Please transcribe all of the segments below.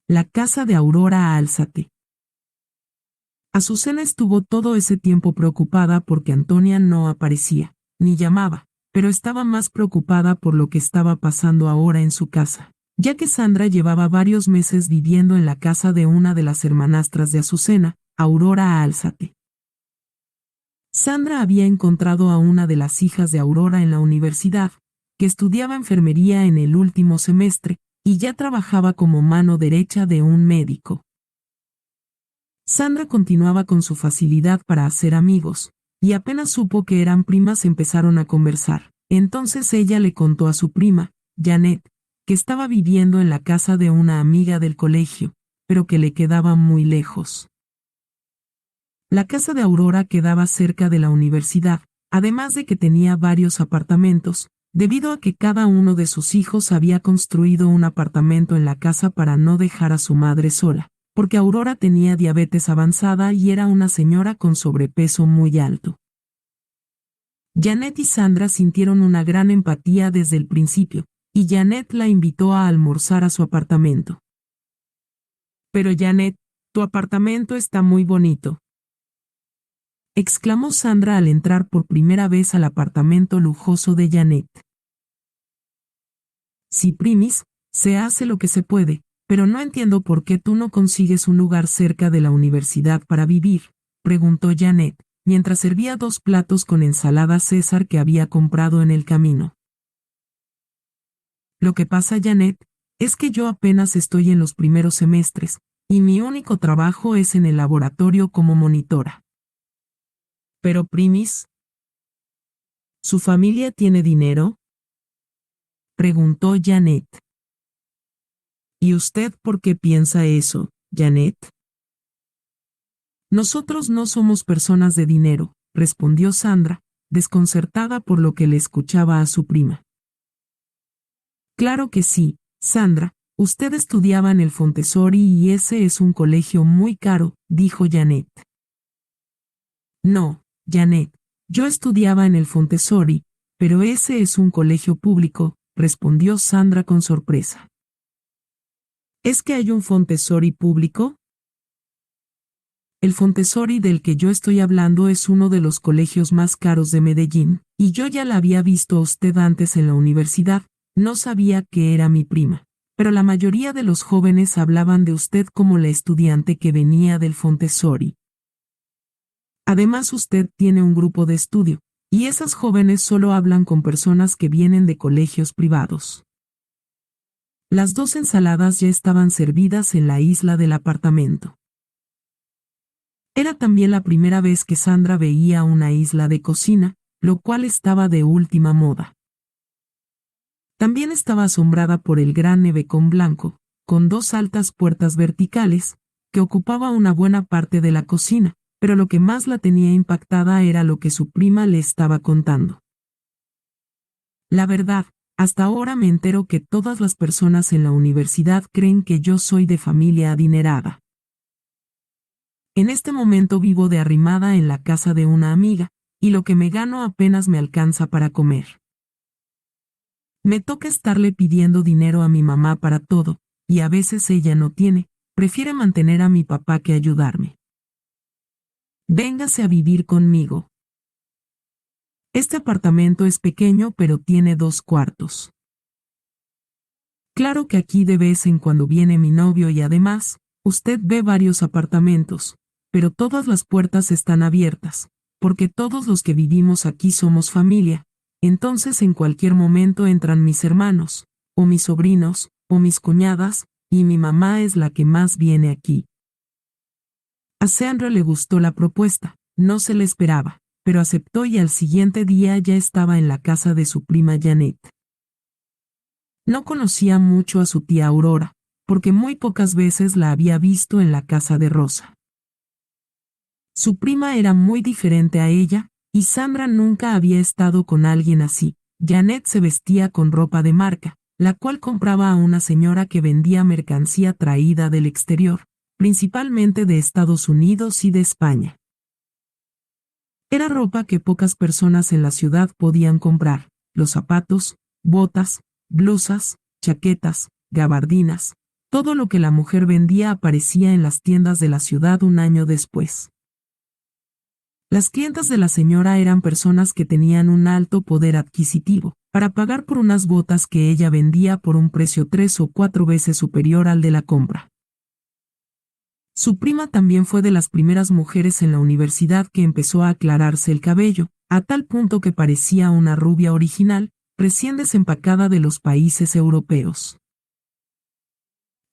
La casa de Aurora Álzate. Azucena estuvo todo ese tiempo preocupada porque Antonia no aparecía, ni llamaba, pero estaba más preocupada por lo que estaba pasando ahora en su casa, ya que Sandra llevaba varios meses viviendo en la casa de una de las hermanastras de Azucena, Aurora Álzate. Sandra había encontrado a una de las hijas de Aurora en la universidad, que estudiaba enfermería en el último semestre, y ya trabajaba como mano derecha de un médico. Sandra continuaba con su facilidad para hacer amigos, y apenas supo que eran primas empezaron a conversar. Entonces ella le contó a su prima, Janet, que estaba viviendo en la casa de una amiga del colegio, pero que le quedaba muy lejos. La casa de Aurora quedaba cerca de la universidad, además de que tenía varios apartamentos, debido a que cada uno de sus hijos había construido un apartamento en la casa para no dejar a su madre sola, porque Aurora tenía diabetes avanzada y era una señora con sobrepeso muy alto. Janet y Sandra sintieron una gran empatía desde el principio, y Janet la invitó a almorzar a su apartamento. «Pero Janet, tu apartamento está muy bonito», exclamó Sandra al entrar por primera vez al apartamento lujoso de Janet. «Sí, primis, se hace lo que se puede, pero no entiendo por qué tú no consigues un lugar cerca de la universidad para vivir», preguntó Janet, mientras servía 2 platos con ensalada César que había comprado en el camino. «Lo que pasa, Janet, es que yo apenas estoy en los primeros semestres, y mi único trabajo es en el laboratorio como monitora». «Pero, primis, ¿su familia tiene dinero?», preguntó Janet. «¿Y usted por qué piensa eso, Janet?». «Nosotros no somos personas de dinero», respondió Sandra, desconcertada por lo que le escuchaba a su prima. «Claro que sí, Sandra, usted estudiaba en el Fontessori y ese es un colegio muy caro», dijo Janet. «No, Janet, yo estudiaba en el Fontessori, pero ese es un colegio público», respondió Sandra con sorpresa. «¿Es que hay un Fontessori público?». «El Fontessori del que yo estoy hablando es uno de los colegios más caros de Medellín, y yo ya la había visto a usted antes en la universidad, no sabía que era mi prima, pero la mayoría de los jóvenes hablaban de usted como la estudiante que venía del Fontessori. Además usted tiene un grupo de estudio, y esas jóvenes solo hablan con personas que vienen de colegios privados». Las 2 ensaladas ya estaban servidas en la isla del apartamento. Era también la primera vez que Sandra veía una isla de cocina, lo cual estaba de última moda. También estaba asombrada por el gran nevecón blanco, con 2 altas puertas verticales, que ocupaba una buena parte de la cocina, pero lo que más la tenía impactada era lo que su prima le estaba contando. «La verdad, hasta ahora me entero que todas las personas en la universidad creen que yo soy de familia adinerada. En este momento vivo de arrimada en la casa de una amiga, y lo que me gano apenas me alcanza para comer. Me toca estarle pidiendo dinero a mi mamá para todo, y a veces ella no tiene, prefiere mantener a mi papá que ayudarme. Véngase a vivir conmigo. Este apartamento es pequeño pero tiene 2 cuartos. Claro que aquí de vez en cuando viene mi novio y además, usted ve varios apartamentos, pero todas las puertas están abiertas, porque todos los que vivimos aquí somos familia, entonces en cualquier momento entran mis hermanos, o mis sobrinos, o mis cuñadas, y mi mamá es la que más viene aquí». A Sandra le gustó la propuesta, no se le esperaba, pero aceptó y al siguiente día ya estaba en la casa de su prima Janet. No conocía mucho a su tía Aurora, porque muy pocas veces la había visto en la casa de Rosa. Su prima era muy diferente a ella, y Sandra nunca había estado con alguien así. Janet se vestía con ropa de marca, la cual compraba a una señora que vendía mercancía traída del exterior, principalmente de Estados Unidos y de España. Era ropa que pocas personas en la ciudad podían comprar: los zapatos, botas, blusas, chaquetas, gabardinas, Todo lo que la mujer vendía aparecía en las tiendas de la ciudad un año después. Las clientas de la señora eran personas que tenían un alto poder adquisitivo, para pagar por unas botas que ella vendía por un precio 3 o 4 veces superior al de la compra. Su prima también fue de las primeras mujeres en la universidad que empezó a aclararse el cabello, a tal punto que parecía una rubia original, recién desempacada de los países europeos.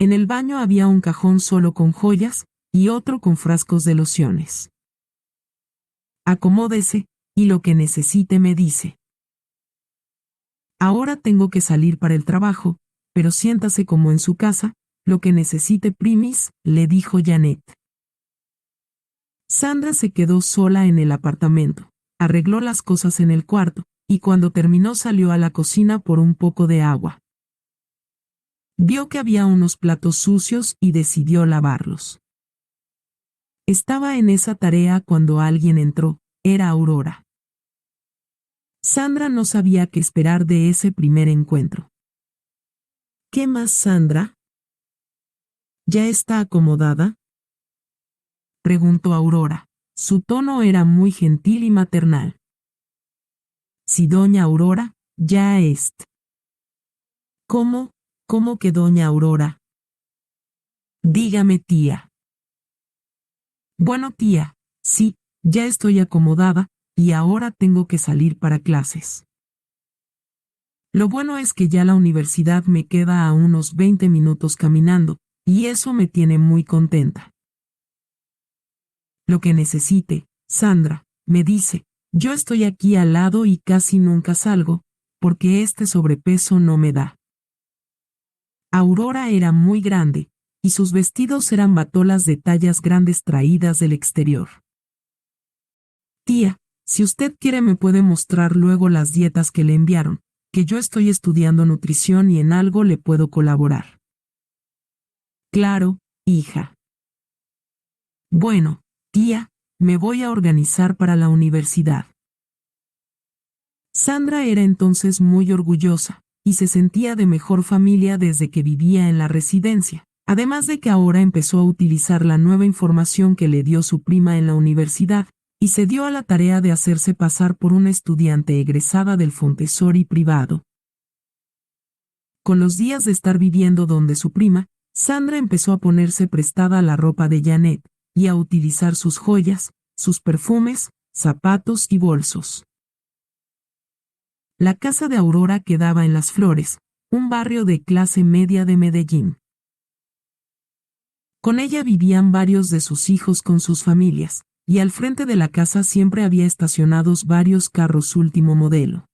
En el baño había un cajón solo con joyas, y otro con frascos de lociones. Acomódese, y lo que necesite me dice. Ahora tengo que salir para el trabajo, pero siéntase como en su casa, lo que necesite primis, le dijo Janet. Sandra se quedó sola en el apartamento, arregló las cosas en el cuarto, y cuando terminó salió a la cocina por un poco de agua. Vio que había unos platos sucios y decidió lavarlos. Estaba en esa tarea cuando alguien entró, era Aurora. Sandra no sabía qué esperar de ese primer encuentro. ¿Qué más, Sandra? ¿Ya está acomodada?, preguntó Aurora. Su tono era muy gentil y maternal. Sí, doña Aurora, ya est. ¿Cómo? ¿Cómo que doña Aurora? Dígame, tía. Bueno, tía, sí, ya estoy acomodada, y ahora tengo que salir para clases. Lo bueno es que ya la universidad me queda a unos 20 minutos caminando, y eso me tiene muy contenta. Lo que necesite, Sandra, me dice, yo estoy aquí al lado y casi nunca salgo, porque este sobrepeso no me da. Aurora era muy grande, y sus vestidos eran batolas de tallas grandes traídas del exterior. Tía, si usted quiere me puede mostrar luego las dietas que le enviaron, que yo estoy estudiando nutrición y en algo le puedo colaborar. Claro, hija. Bueno, tía, me voy a organizar para la universidad. Sandra era entonces muy orgullosa, y se sentía de mejor familia desde que vivía en la residencia, además de que ahora empezó a utilizar la nueva información que le dio su prima en la universidad, y se dio a la tarea de hacerse pasar por una estudiante egresada del Montessori privado. Con los días de estar viviendo donde su prima, Sandra empezó a ponerse prestada la ropa de Janet, y a utilizar sus joyas, sus perfumes, zapatos y bolsos. La casa de Aurora quedaba en Las Flores, un barrio de clase media de Medellín. Con ella vivían varios de sus hijos con sus familias, y al frente de la casa siempre había estacionados varios carros último modelo.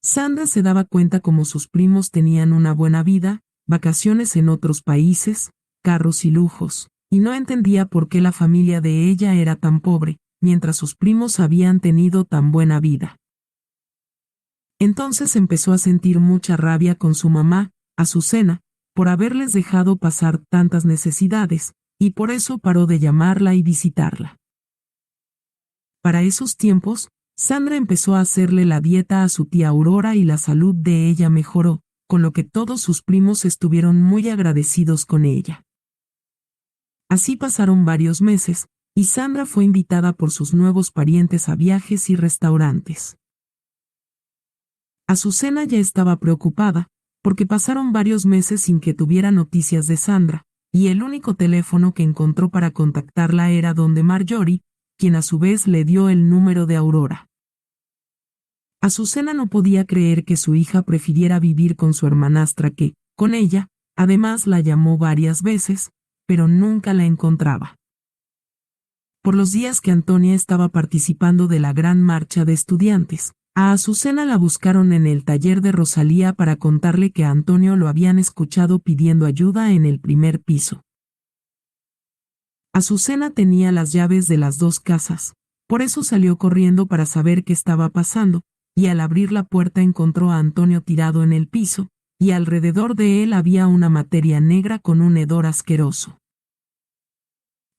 Sandra se daba cuenta como sus primos tenían una buena vida, vacaciones en otros países, carros y lujos, y no entendía por qué la familia de ella era tan pobre, mientras sus primos habían tenido tan buena vida. Entonces empezó a sentir mucha rabia con su mamá, Azucena, por haberles dejado pasar tantas necesidades, y por eso paró de llamarla y visitarla. Para esos tiempos, Sandra empezó a hacerle la dieta a su tía Aurora y la salud de ella mejoró, con lo que todos sus primos estuvieron muy agradecidos con ella. Así pasaron varios meses, y Sandra fue invitada por sus nuevos parientes a viajes y restaurantes. Azucena ya estaba preocupada, porque pasaron varios meses sin que tuviera noticias de Sandra, y el único teléfono que encontró para contactarla era donde Marjorie, quien a su vez le dio el número de Aurora. Azucena no podía creer que su hija prefiriera vivir con su hermanastra que, con ella, además la llamó varias veces, pero nunca la encontraba. Por los días que Antonia estaba participando de la gran marcha de estudiantes, a Azucena la buscaron en el taller de Rosalía para contarle que a Antonio lo habían escuchado pidiendo ayuda en el primer piso. Azucena tenía las llaves de las dos casas, por eso salió corriendo para saber qué estaba pasando, y al abrir la puerta encontró a Antonio tirado en el piso, y alrededor de él había una materia negra con un hedor asqueroso.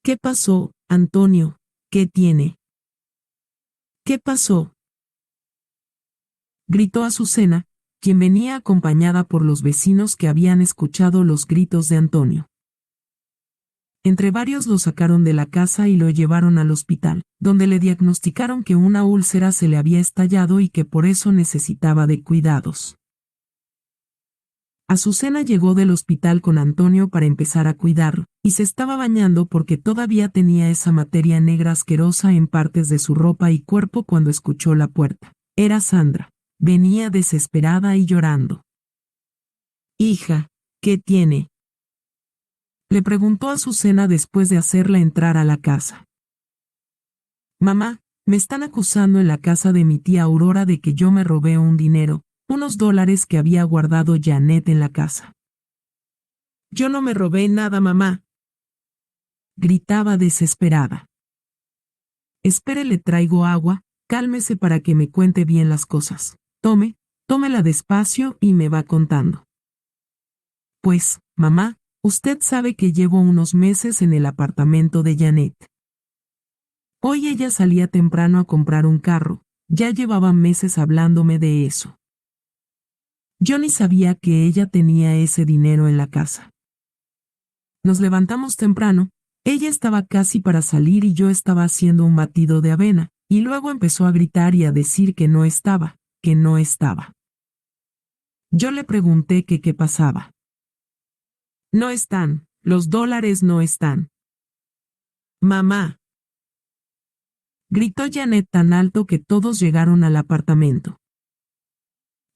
¿Qué pasó, Antonio? ¿Qué tiene? ¿Qué pasó?, gritó Azucena, quien venía acompañada por los vecinos que habían escuchado los gritos de Antonio. Entre varios lo sacaron de la casa y lo llevaron al hospital, donde le diagnosticaron que una úlcera se le había estallado y que por eso necesitaba de cuidados. Azucena llegó del hospital con Antonio para empezar a cuidarlo, y se estaba bañando porque todavía tenía esa materia negra asquerosa en partes de su ropa y cuerpo cuando escuchó la puerta. Era Sandra. Venía desesperada y llorando. «Hija, ¿qué tiene?», le preguntó Azucena después de hacerla entrar a la casa. «Mamá, me están acusando en la casa de mi tía Aurora de que yo me robé un dinero, unos dólares que había guardado Janet en la casa». «Yo no me robé nada, mamá», gritaba desesperada. «Espere, le traigo agua, cálmese para que me cuente bien las cosas. Tómela despacio y me va contando». «Pues, mamá, usted sabe que llevo unos meses en el apartamento de Janet. Hoy ella salía temprano a comprar un carro, ya llevaba meses hablándome de eso. Yo ni sabía que ella tenía ese dinero en la casa. Nos levantamos temprano, ella estaba casi para salir y yo estaba haciendo un batido de avena, y luego empezó a gritar y a decir que no estaba. Yo le pregunté que qué pasaba. «No están, los dólares no están». «Mamá», gritó Janet tan alto que todos llegaron al apartamento.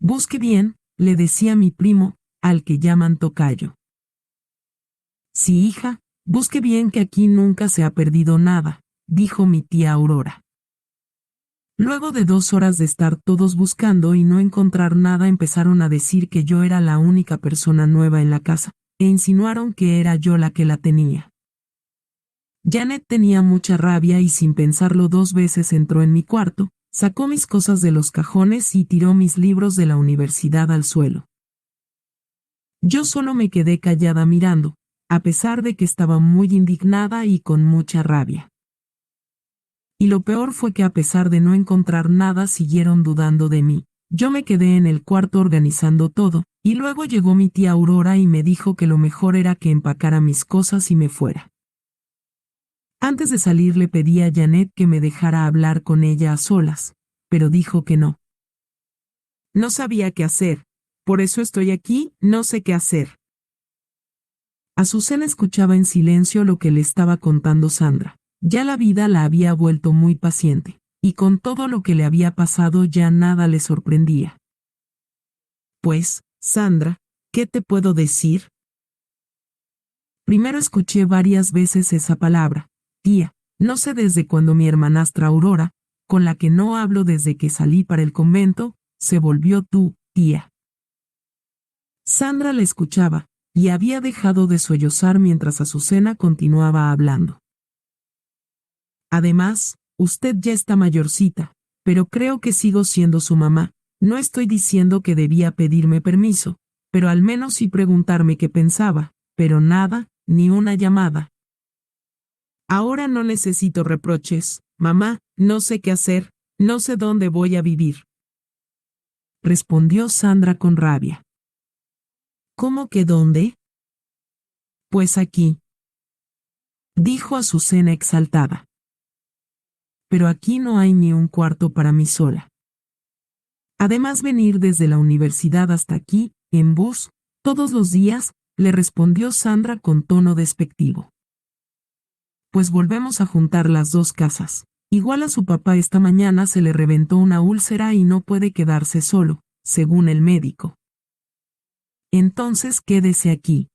«Busque bien», le decía mi primo, al que llaman tocayo. «Sí, hija, busque bien que aquí nunca se ha perdido nada», dijo mi tía Aurora. Luego de 2 horas de estar todos buscando y no encontrar nada, empezaron a decir que yo era la única persona nueva en la casa, e insinuaron que era yo la que la tenía. Janet tenía mucha rabia y sin pensarlo 2 veces entró en mi cuarto, sacó mis cosas de los cajones y tiró mis libros de la universidad al suelo. Yo solo me quedé callada mirando, a pesar de que estaba muy indignada y con mucha rabia. Y lo peor fue que a pesar de no encontrar nada siguieron dudando de mí. Yo me quedé en el cuarto organizando todo, y luego llegó mi tía Aurora y me dijo que lo mejor era que empacara mis cosas y me fuera. Antes de salir le pedí a Janet que me dejara hablar con ella a solas, pero dijo que no. «No sabía qué hacer, por eso estoy aquí, no sé qué hacer». Azucena escuchaba en silencio lo que le estaba contando Sandra. Ya la vida la había vuelto muy paciente, y con todo lo que le había pasado ya nada le sorprendía. «Pues, Sandra, ¿qué te puedo decir?». Primero escuché varias veces esa palabra, tía, no sé desde cuando mi hermanastra Aurora, con la que no hablo desde que salí para el convento, se volvió tu tía. Sandra la escuchaba, y había dejado de sollozar mientras Azucena continuaba hablando. «Además, usted ya está mayorcita, pero creo que sigo siendo su mamá. No estoy diciendo que debía pedirme permiso, pero al menos sí preguntarme qué pensaba, pero nada, ni una llamada. Ahora no necesito reproches, mamá, no sé qué hacer, no sé dónde voy a vivir», respondió Sandra con rabia. «¿Cómo que dónde?». «Pues aquí», dijo Azucena exaltada. «Pero aquí no hay ni un cuarto para mí sola. Además, venir desde la universidad hasta aquí, en bus, todos los días», le respondió Sandra con tono despectivo. «Pues volvemos a juntar las 2 casas. Igual a su papá esta mañana se le reventó una úlcera y no puede quedarse solo, según el médico. Entonces quédese aquí».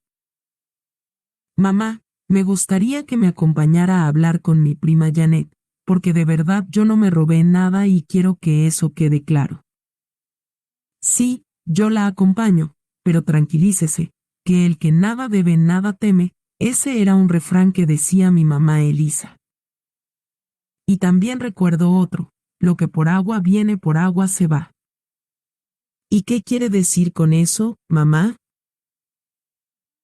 «Mamá, me gustaría que me acompañara a hablar con mi prima Janet, porque de verdad yo no me robé nada y quiero que eso quede claro». «Sí, yo la acompaño, pero tranquilícese, que el que nada debe nada teme», ese era un refrán que decía mi mamá Elisa. Y también recuerdo otro, «lo que por agua viene por agua se va». ¿Y qué quiere decir con eso, mamá?».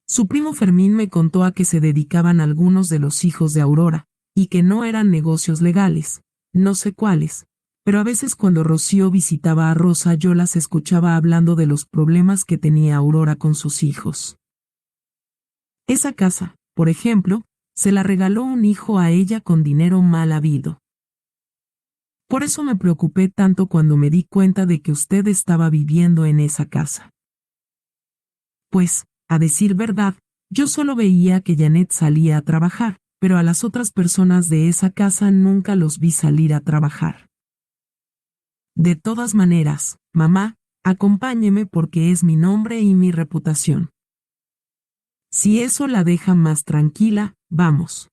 Su primo Fermín me contó a qué se dedicaban algunos de los hijos de Aurora, y que no eran negocios legales, no sé cuáles, pero a veces cuando Rocío visitaba a Rosa yo las escuchaba hablando de los problemas que tenía Aurora con sus hijos. Esa casa, por ejemplo, se la regaló un hijo a ella con dinero mal habido. Por eso me preocupé tanto cuando me di cuenta de que usted estaba viviendo en esa casa. Pues, a decir verdad, yo solo veía que Janet salía a trabajar, pero a las otras personas de esa casa nunca los vi salir a trabajar. De todas maneras, mamá, acompáñeme porque es mi nombre y mi reputación. Si eso la deja más tranquila, vamos.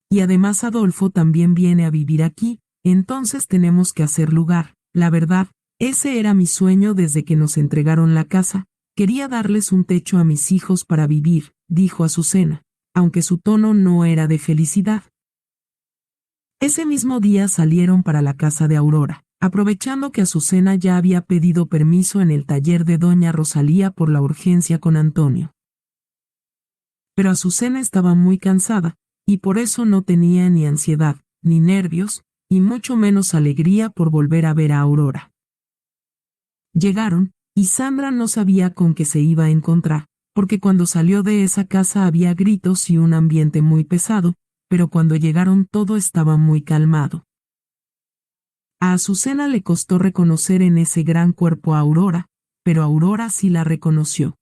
Y además Adolfo también viene a vivir aquí, entonces tenemos que hacer lugar. La verdad, ese era mi sueño desde que nos entregaron la casa. Quería darles un techo a mis hijos para vivir, dijo Azucena, aunque su tono no era de felicidad. Ese mismo día salieron para la casa de Aurora, aprovechando que Azucena ya había pedido permiso en el taller de doña Rosalía por la urgencia con Antonio. Pero Azucena estaba muy cansada, y por eso no tenía ni ansiedad, ni nervios, y mucho menos alegría por volver a ver a Aurora. Llegaron, y Sandra no sabía con qué se iba a encontrar, porque cuando salió de esa casa había gritos y un ambiente muy pesado, pero cuando llegaron todo estaba muy calmado. A Azucena le costó reconocer en ese gran cuerpo a Aurora, pero Aurora sí la reconoció.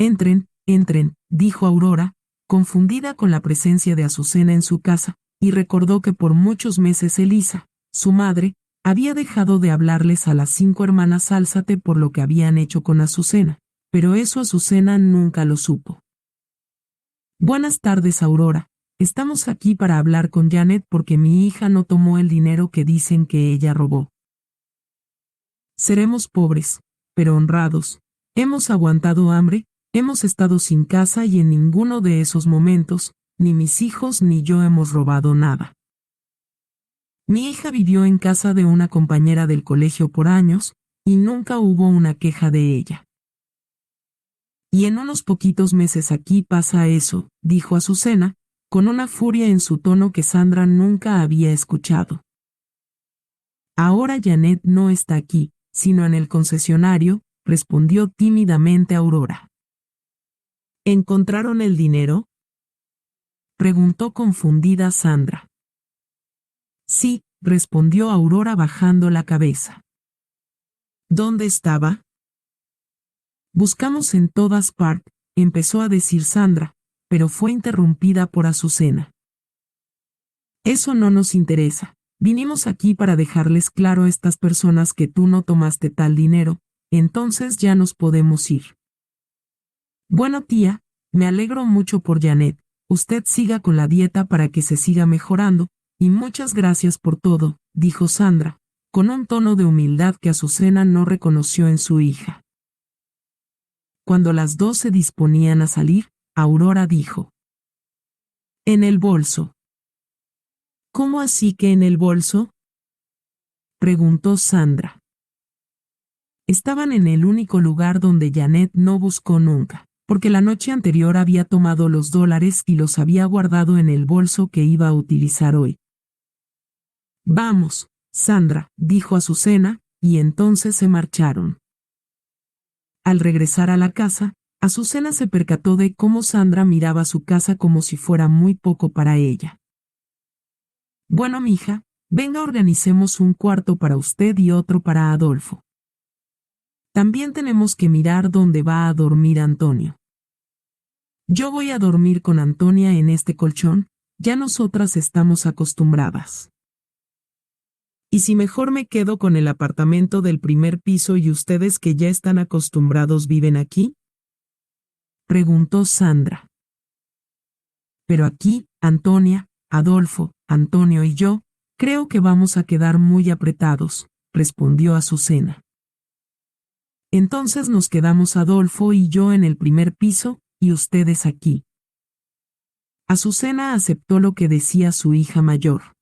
Entren, entren, dijo Aurora, confundida con la presencia de Azucena en su casa, y recordó que por muchos meses Elisa, su madre, había dejado de hablarles a las 5 hermanas Álzate por lo que habían hecho con Azucena, pero eso Azucena nunca lo supo. Buenas tardes, Aurora. Estamos aquí para hablar con Janet porque mi hija no tomó el dinero que dicen que ella robó. Seremos pobres, pero honrados. Hemos aguantado hambre, hemos estado sin casa y en ninguno de esos momentos, ni mis hijos ni yo hemos robado nada. Mi hija vivió en casa de una compañera del colegio por años, y nunca hubo una queja de ella. Y en unos poquitos meses aquí pasa eso, dijo Azucena, con una furia en su tono que Sandra nunca había escuchado. Ahora Janet no está aquí, sino en el concesionario, respondió tímidamente Aurora. ¿Encontraron el dinero?, preguntó confundida Sandra. Sí, respondió Aurora bajando la cabeza. ¿Dónde estaba? Buscamos en todas partes, empezó a decir Sandra, pero fue interrumpida por Azucena. Eso no nos interesa. Vinimos aquí para dejarles claro a estas personas que tú no tomaste tal dinero, entonces ya nos podemos ir. Bueno, tía, me alegro mucho por Janet. Usted siga con la dieta para que se siga mejorando, y muchas gracias por todo, dijo Sandra, con un tono de humildad que Azucena no reconoció en su hija. Cuando las dos se disponían a salir, Aurora dijo: En el bolso. ¿Cómo así que en el bolso?, preguntó Sandra. Estaban en el único lugar donde Janet no buscó nunca, porque la noche anterior había tomado los dólares y los había guardado en el bolso que iba a utilizar hoy. Vamos, Sandra, dijo Azucena, y entonces se marcharon. Al regresar a la casa, Azucena se percató de cómo Sandra miraba su casa como si fuera muy poco para ella. Bueno, mija, venga, organicemos un cuarto para usted y otro para Adolfo. También tenemos que mirar dónde va a dormir Antonio. Yo voy a dormir con Antonia en este colchón, ya nosotras estamos acostumbradas. ¿Y si mejor me quedo con el apartamento del primer piso y ustedes que ya están acostumbrados viven aquí?, preguntó Sandra. Pero aquí, Antonia, Adolfo, Antonio y yo, creo que vamos a quedar muy apretados, respondió Azucena. Entonces nos quedamos Adolfo y yo en el primer piso, y ustedes aquí. Azucena aceptó lo que decía su hija mayor.